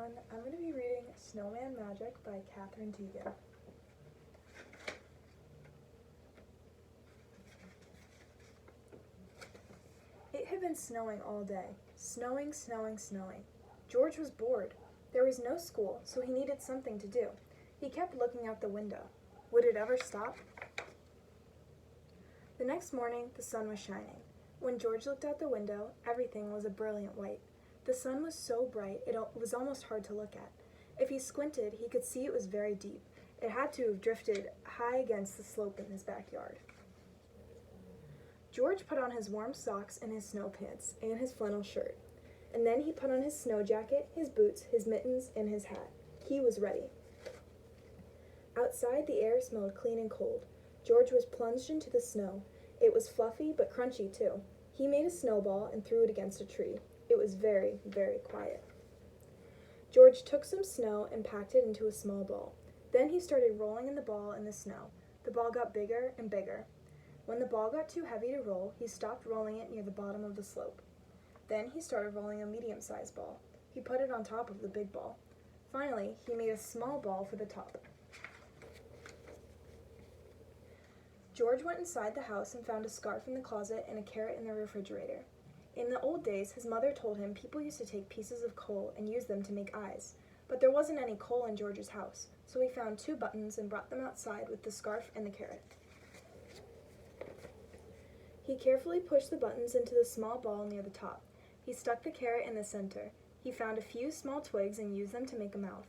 everyone. I'm going to be reading Snowman Magic by Catherine Teagan. It had been snowing all day. Snowing, snowing, snowing. George was bored. There was no school, so he needed something to do. He kept looking out the window. Would it ever stop? The next morning, the sun was shining. When George looked out the window, everything was a brilliant white. The sun was so bright it was almost hard to look at. If he squinted, he could see it was very deep. It had to have drifted high against the slope in his backyard. George put on his warm socks and his snow pants and his flannel shirt. And then he put on his snow jacket, his boots, his mittens, and his hat. He was ready. Outside, the air smelled clean and cold. George was plunged into the snow. It was fluffy but crunchy too. He made a snowball and threw it against a tree. It was very, very quiet. George took some snow and packed it into a small ball. Then he started rolling in the ball in the snow. The ball got bigger and bigger. When the ball got too heavy to roll, he stopped rolling it near the bottom of the slope. Then he started rolling a medium-sized ball. He put it on top of the big ball. Finally, he made a small ball for the top. George went inside the house and found a scarf in the closet and a carrot in the refrigerator. In the old days, his mother told him people used to take pieces of coal and use them to make eyes. But there wasn't any coal in George's house, so he found 2 buttons and brought them outside with the scarf and the carrot. He carefully pushed the buttons into the small ball near the top. He stuck the carrot in the center. He found a few small twigs and used them to make a mouth.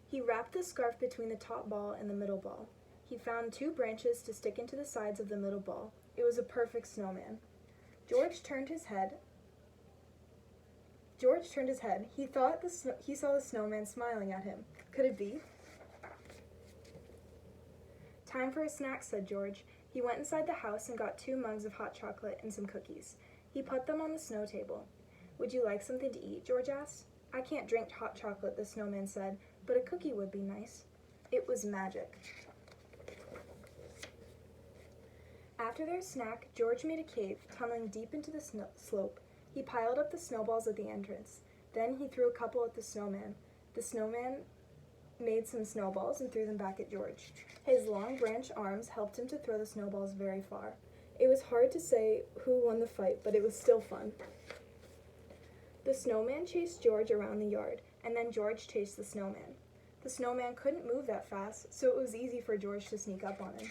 He wrapped the scarf between the top ball and the middle ball. He found 2 branches to stick into the sides of the middle ball. It was a perfect snowman. George turned his head. He thought he saw the snowman smiling at him. Could it be? Time for a snack, said George. He went inside the house and got 2 mugs of hot chocolate and some cookies. He put them on the snow table. Would you like something to eat? George asked. I can't drink hot chocolate, the snowman said, but a cookie would be nice. It was magic. After their snack, George made a cave, tunneling deep into the slope. He piled up the snowballs at the entrance. Then he threw a couple at the snowman. The snowman made some snowballs and threw them back at George. His long branch arms helped him to throw the snowballs very far. It was hard to say who won the fight, but it was still fun. The snowman chased George around the yard, and then George chased the snowman. The snowman couldn't move that fast, so it was easy for George to sneak up on him.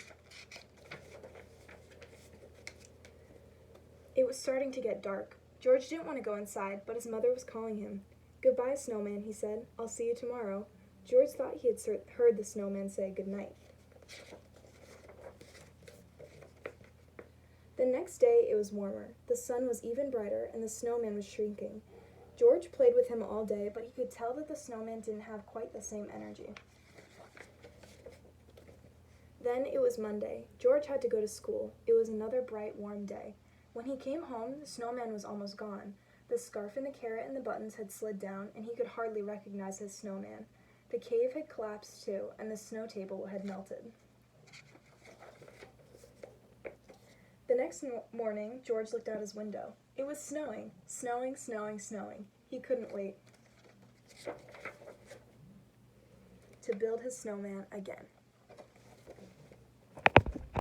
It was starting to get dark. George didn't want to go inside, but his mother was calling him. Goodbye, snowman, he said. I'll see you tomorrow. George thought he had heard the snowman say goodnight. The next day it was warmer. The sun was even brighter, and the snowman was shrinking. George played with him all day, but he could tell that the snowman didn't have quite the same energy. Then it was Monday. George had to go to school. It was another bright, warm day. When he came home, the snowman was almost gone. The scarf and the carrot and the buttons had slid down, and he could hardly recognize his snowman. The cave had collapsed too, and the snow table had melted. The next morning, George looked out his window. It was snowing. Snowing, snowing, snowing. He couldn't wait to build his snowman again.